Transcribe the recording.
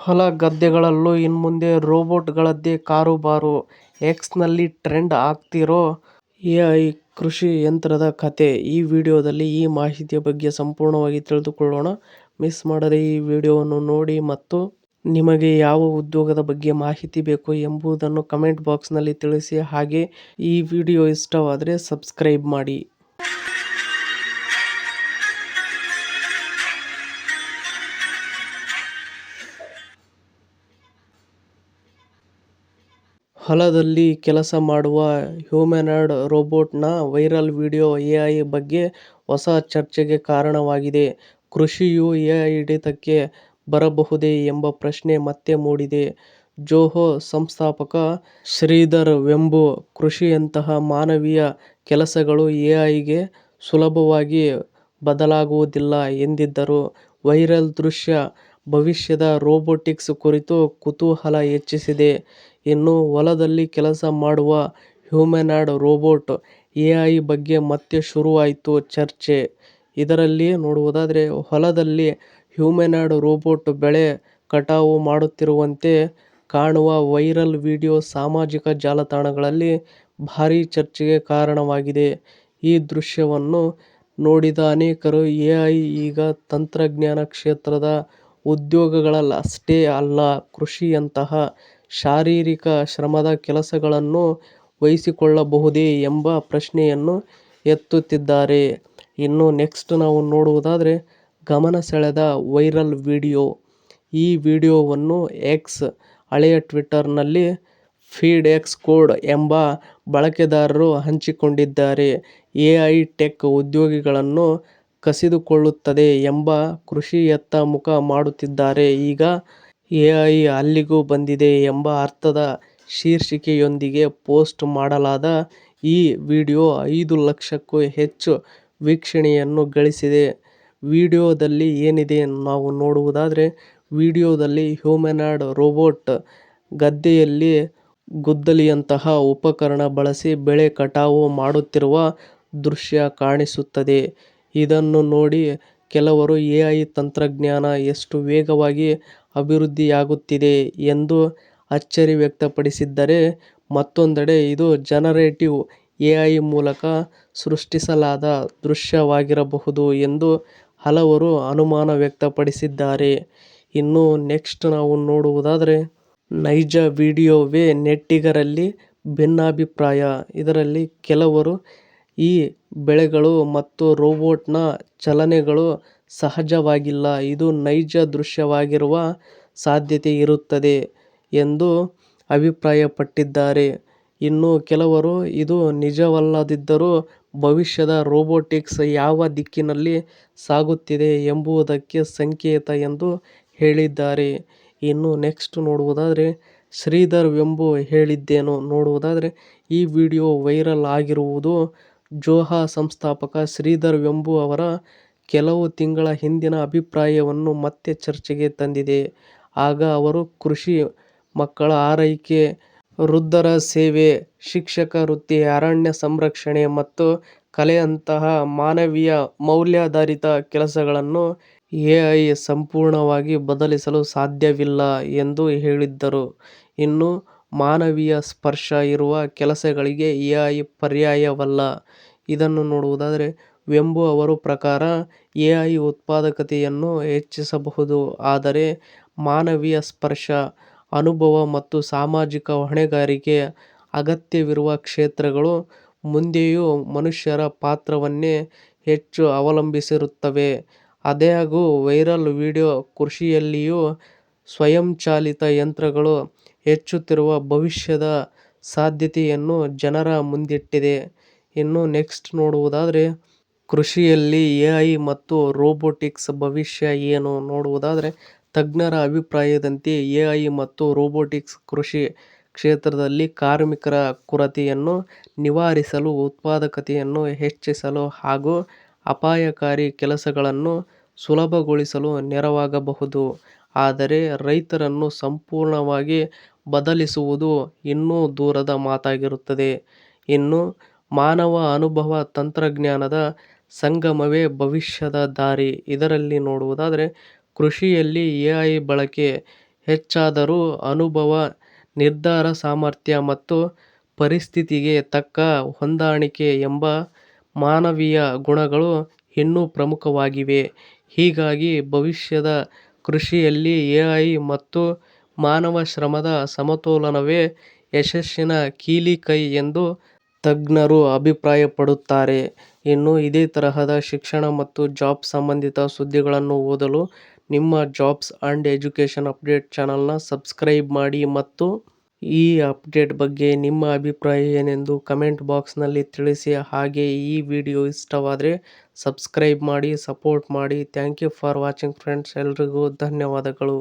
ಹೊಲ ಗದ್ದೆಗಳಲ್ಲೂ ಇನ್ಮುಂದೆ ರೋಬೋಟ್ಗಳದ್ದೇ ಕಾರುಬಾರು. ಎಕ್ಸ್ನಲ್ಲಿ ಟ್ರೆಂಡ್ ಆಗ್ತಿರೋ ಎಐ ಕೃಷಿ ಯಂತ್ರದ ಕಥೆ. ಈ ವಿಡಿಯೋದಲ್ಲಿ ಈ ಮಾಹಿತಿಯ ಬಗ್ಗೆ ಸಂಪೂರ್ಣವಾಗಿ ತಿಳಿದುಕೊಳ್ಳೋಣ. ಮಿಸ್ ಮಾಡದೆ ಈ ವಿಡಿಯೋವನ್ನು ನೋಡಿ ಮತ್ತು ನಿಮಗೆ ಯಾವ ಉದ್ಯೋಗದ ಬಗ್ಗೆ ಮಾಹಿತಿ ಬೇಕು ಎಂಬುದನ್ನು ಕಮೆಂಟ್ ಬಾಕ್ಸ್ನಲ್ಲಿ ತಿಳಿಸಿ. ಹಾಗೆ ಈ ವಿಡಿಯೋ ಇಷ್ಟವಾದರೆ ಸಬ್ಸ್ಕ್ರೈಬ್ ಮಾಡಿ. ಹೊಲದಲ್ಲಿ ಕೆಲಸ ಮಾಡುವ ಹ್ಯೂಮನಾಯ್ಡ್ ರೋಬೋಟ್ನ ವೈರಲ್ ವಿಡಿಯೋ ಎಐ ಬಗ್ಗೆ ಹೊಸ ಚರ್ಚೆಗೆ ಕಾರಣವಾಗಿದೆ. ಕೃಷಿಯು ಎಐ ಹಿಡಿತಕ್ಕೆ ಬರಬಹುದೇ ಎಂಬ ಪ್ರಶ್ನೆ ಮತ್ತೆ ಮೂಡಿದೆ. ಜೋಹೋ ಸಂಸ್ಥಾಪಕ ಶ್ರೀಧರ್ ವೆಂಬು ಕೃಷಿಯಂತಹ ಮಾನವೀಯ ಕೆಲಸಗಳು ಎಐಗೆ ಸುಲಭವಾಗಿ ಬದಲಾಗುವುದಿಲ್ಲ ಎಂದಿದ್ದರು. ವೈರಲ್ ದೃಶ್ಯ ಭವಿಷ್ಯದ ರೋಬೋಟಿಕ್ಸ್ ಕುರಿತು ಕುತೂಹಲ ಹೆಚ್ಚಿಸಿದೆ. ಇನ್ನು ಹೊಲದಲ್ಲಿ ಕೆಲಸ ಮಾಡುವ ಹ್ಯೂಮನಾಯ್ಡ್ ರೋಬೋಟ್ ಎಐ ಬಗ್ಗೆ ಮತ್ತೆ ಶುರುವಾಯ್ತು ಚರ್ಚೆ. ಇದರಲ್ಲಿ ನೋಡುವುದಾದರೆ ಹೊಲದಲ್ಲಿ ಹ್ಯೂಮನಾಯ್ಡ್ ರೋಬೋಟ್ ಬೆಳೆ ಕಟಾವು ಮಾಡುತ್ತಿರುವಂತೆ ಕಾಣುವ ವೈರಲ್ ವಿಡಿಯೋ ಸಾಮಾಜಿಕ ಜಾಲತಾಣಗಳಲ್ಲಿ ಭಾರೀ ಚರ್ಚೆಗೆ ಕಾರಣವಾಗಿದೆ. ಈ ದೃಶ್ಯವನ್ನು ನೋಡಿದ ಅನೇಕರು ಎಐ ಈಗ ತಂತ್ರಜ್ಞಾನ ಕ್ಷೇತ್ರದ ಉದ್ಯೋಗಗಳಲ್ಲಷ್ಟೇ ಅಲ್ಲ, ಕೃಷಿಯಂತಹ ಶಾರೀರಿಕ ಶ್ರಮದ ಕೆಲಸಗಳನ್ನು ವಹಿಸಿಕೊಳ್ಳಬಹುದೇ ಎಂಬ ಪ್ರಶ್ನೆಯನ್ನು ಎತ್ತುತ್ತಿದ್ದಾರೆ. ಇನ್ನು ನೆಕ್ಸ್ಟ್ ನಾವು ನೋಡುವುದಾದರೆ ಗಮನ ಸೆಳೆದ ವೈರಲ್ ವಿಡಿಯೋ. ಈ ವಿಡಿಯೋವನ್ನು ಎಕ್ಸ್ ಹಳೆಯ ಟ್ವಿಟರ್ನಲ್ಲಿ ಫೀಡ್ ಎಕ್ಸ್ ಕೋಡ್ ಎಂಬ ಬಳಕೆದಾರರು ಹಂಚಿಕೊಂಡಿದ್ದಾರೆ. ಎಐ ಟೆಕ್ ಉದ್ಯೋಗಿಗಳನ್ನು ಕಸಿದುಕೊಳ್ಳುತ್ತದೆ ಎಂಬ ಕೃಷಿಯತ್ತ ಮುಖ ಮಾಡುತ್ತಿದ್ದಾರೆ. ಈಗ ಎಐ ಅಲ್ಲಿಗೂ ಬಂದಿದೆ ಎಂಬ ಅರ್ಥದ ಶೀರ್ಷಿಕೆಯೊಂದಿಗೆ ಪೋಸ್ಟ್ ಮಾಡಲಾದ ಈ ವಿಡಿಯೋ 5 ಲಕ್ಷಕ್ಕೂ ಹೆಚ್ಚು ವೀಕ್ಷಣೆಯನ್ನು ಗಳಿಸಿದೆ. ವಿಡಿಯೋದಲ್ಲಿ ಏನಿದೆ ನಾವು ನೋಡುವುದಾದರೆ ವಿಡಿಯೋದಲ್ಲಿ ಹ್ಯೂಮನಾಯ್ಡ್ ರೋಬೋಟ್ ಗದ್ದೆಯಲ್ಲಿ ಗುದ್ದಲಿಯಂತಹ ಉಪಕರಣ ಬಳಸಿ ಬೆಳೆ ಕಟಾವು ಮಾಡುತ್ತಿರುವ ದೃಶ್ಯ ಕಾಣಿಸುತ್ತದೆ. ಇದನ್ನು ನೋಡಿ ಕೆಲವರು ಎಐ ತಂತ್ರಜ್ಞಾನ ಎಷ್ಟು ವೇಗವಾಗಿ ಅಭಿವೃದ್ಧಿಯಾಗುತ್ತಿದೆ ಎಂದು ಅಚ್ಚರಿ ವ್ಯಕ್ತಪಡಿಸಿದ್ದರೆ, ಮತ್ತೊಂದೆಡೆ ಇದು ಜನರೇಟಿವ್ ಎಐ ಮೂಲಕ ಸೃಷ್ಟಿಸಲಾದ ದೃಶ್ಯವಾಗಿರಬಹುದು ಎಂದು ಹಲವರು ಅನುಮಾನ ವ್ಯಕ್ತಪಡಿಸಿದ್ದಾರೆ. ಇನ್ನು ನೆಕ್ಸ್ಟ್ ನಾವು ನೋಡುವುದಾದರೆ ನೈಜ ವಿಡಿಯೋವೇ ನೆಟ್ಟಿಗರಲ್ಲಿ ಭಿನ್ನಾಭಿಪ್ರಾಯ. ಇದರಲ್ಲಿ ಕೆಲವರು ಈ ಬೆಳೆಗಳು ಮತ್ತು ರೋಬೋಟ್ನ ಚಲನೆಗಳು ಸಹಜವಾಗಿಲ್ಲ, ಇದು ನೈಜ ದೃಶ್ಯವಾಗಿರುವ ಸಾಧ್ಯತೆ ಇರುತ್ತದೆ ಎಂದು ಅಭಿಪ್ರಾಯಪಟ್ಟಿದ್ದಾರೆ. ಇನ್ನು ಕೆಲವರು ಇದು ನಿಜವಲ್ಲದಿದ್ದರೂ ಭವಿಷ್ಯದ ರೋಬೋಟಿಕ್ಸ್ ಯಾವ ದಿಕ್ಕಿನಲ್ಲಿ ಸಾಗುತ್ತಿದೆ ಎಂಬುದಕ್ಕೆ ಸಂಕೇತ ಎಂದು ಹೇಳಿದ್ದಾರೆ. ಇನ್ನು ನೆಕ್ಸ್ಟ್ ನೋಡುವುದಾದರೆ ಶ್ರೀಧರ್ ವೆಂಬು ಹೇಳಿದ್ದೇನು ನೋಡುವುದಾದರೆ ಈ ವಿಡಿಯೋ ವೈರಲ್ ಆಗಿರುವುದು ಜೋಹೋ ಸಂಸ್ಥಾಪಕ ಶ್ರೀಧರ್ ವೆಂಬು ಅವರ ಕೆಲವು ತಿಂಗಳ ಹಿಂದಿನ ಅಭಿಪ್ರಾಯವನ್ನು ಮತ್ತೆ ಚರ್ಚೆಗೆ ತಂದಿದೆ. ಆಗ ಅವರು ಕೃಷಿ, ಮಕ್ಕಳ ಆರೈಕೆ, ವೃದ್ಧರ ಸೇವೆ, ಶಿಕ್ಷಕ ವೃತ್ತಿ, ಅರಣ್ಯ ಸಂರಕ್ಷಣೆ ಮತ್ತು ಕಲೆಯಂತಹ ಮಾನವೀಯ ಮೌಲ್ಯಾಧಾರಿತ ಕೆಲಸಗಳನ್ನು ಎಐ ಸಂಪೂರ್ಣವಾಗಿ ಬದಲಿಸಲು ಸಾಧ್ಯವಿಲ್ಲ ಎಂದು ಹೇಳಿದ್ದರು. ಇನ್ನು ಮಾನವೀಯ ಸ್ಪರ್ಶ ಇರುವ ಕೆಲಸಗಳಿಗೆ ಎಐ ಪರ್ಯಾಯವಲ್ಲ. ಇದನ್ನು ನೋಡುವುದಾದರೆ ವೆಂಬು ಅವರ ಪ್ರಕಾರ ಎಐ ಉತ್ಪಾದಕತೆಯನ್ನು ಹೆಚ್ಚಿಸಬಹುದು, ಆದರೆ ಮಾನವೀಯ ಸ್ಪರ್ಶ, ಅನುಭವ ಮತ್ತು ಸಾಮಾಜಿಕ ಹೊಣೆಗಾರಿಕೆ ಅಗತ್ಯವಿರುವ ಕ್ಷೇತ್ರಗಳು ಮುಂದೆಯೂ ಮನುಷ್ಯರ ಪಾತ್ರವನ್ನೇ ಹೆಚ್ಚು ಅವಲಂಬಿಸಿರುತ್ತವೆ. ಆದಾಗ್ಯೂ ವೈರಲ್ ವಿಡಿಯೋ ಕೃಷಿಯಲ್ಲಿಯೂ ಸ್ವಯಂಚಾಲಿತ ಯಂತ್ರಗಳು ಹೆಚ್ಚುತ್ತಿರುವ ಭವಿಷ್ಯದ ಸಾಧ್ಯತೆಯನ್ನು ಜನರ ಮುಂದಿಟ್ಟಿದೆ. ಇನ್ನು ನೆಕ್ಸ್ಟ್ ನೋಡುವುದಾದರೆ ಕೃಷಿಯಲ್ಲಿ ಎಐ ಮತ್ತು ರೋಬೋಟಿಕ್ಸ್ ಭವಿಷ್ಯ ಏನು ನೋಡುವುದಾದರೆ ತಜ್ಞರ ಅಭಿಪ್ರಾಯದಂತೆ ಎಐ ಮತ್ತು ರೋಬೋಟಿಕ್ಸ್ ಕೃಷಿ ಕ್ಷೇತ್ರದಲ್ಲಿ ಕಾರ್ಮಿಕರ ಕೊರತೆಯನ್ನು ನಿವಾರಿಸಲು, ಉತ್ಪಾದಕತೆಯನ್ನು ಹೆಚ್ಚಿಸಲು ಹಾಗೂ ಅಪಾಯಕಾರಿ ಕೆಲಸಗಳನ್ನು ಸುಲಭಗೊಳಿಸಲು ನೆರವಾಗಬಹುದು. ಆದರೆ ರೈತರನ್ನು ಸಂಪೂರ್ಣವಾಗಿ ಬದಲಿಸುವುದು ಇನ್ನೂ ದೂರದ ಮಾತಾಗಿರುತ್ತದೆ. ಇನ್ನು ಮಾನವ ಅನುಭವ ತಂತ್ರಜ್ಞಾನದ ಸಂಗಮವೇ ಭವಿಷ್ಯದ ದಾರಿ. ಇದರಲ್ಲಿ ನೋಡುವುದಾದರೆ ಕೃಷಿಯಲ್ಲಿ ಎಐ ಬಳಕೆ ಹೆಚ್ಚಾದರೂ ಅನುಭವ, ನಿರ್ಧಾರ ಸಾಮರ್ಥ್ಯ ಮತ್ತು ಪರಿಸ್ಥಿತಿಗೆ ತಕ್ಕ ಹೊಂದಾಣಿಕೆ ಎಂಬ ಮಾನವೀಯ ಗುಣಗಳು ಇನ್ನೂ ಪ್ರಮುಖವಾಗಿವೆ. ಹೀಗಾಗಿ ಭವಿಷ್ಯದ ಕೃಷಿಯಲ್ಲಿ ಎಐ ಮತ್ತು ಮಾನವ ಶ್ರಮದ ಸಮತೋಲನವೇ ಯಶಸ್ಸಿನ ಕೀಲಿಕೈ ಎಂದು ತಜ್ಞರು ಅಭಿಪ್ರಾಯಪಡುತ್ತಾರೆ. ಇನ್ನು ಇದೇ ತರಹದ ಶಿಕ್ಷಣ ಮತ್ತು ಜಾಬ್ ಸಂಬಂಧಿತ ಸುದ್ದಿಗಳನ್ನು ಓದಲು ನಿಮ್ಮ ಜಾಬ್ಸ್ ಅಂಡ್ ಎಜುಕೇಷನ್ ಅಪ್ಡೇಟ್ ಚಾನಲ್ನ ಸಬ್ಸ್ಕ್ರೈಬ್ ಮಾಡಿ ಮತ್ತು ಈ ಅಪ್ಡೇಟ್ ಬಗ್ಗೆ ನಿಮ್ಮ ಅಭಿಪ್ರಾಯ ಏನೆಂದು ಕಮೆಂಟ್ ಬಾಕ್ಸ್ನಲ್ಲಿ ತಿಳಿಸಿ. ಹಾಗೆ ಈ ವಿಡಿಯೋ ಇಷ್ಟವಾದರೆ ಸಬ್ಸ್ಕ್ರೈಬ್ ಮಾಡಿ, ಸಪೋರ್ಟ್ ಮಾಡಿ. Thank you for watching friends. ಎಲ್ರಿಗೂ ಧನ್ಯವಾದಗಳು.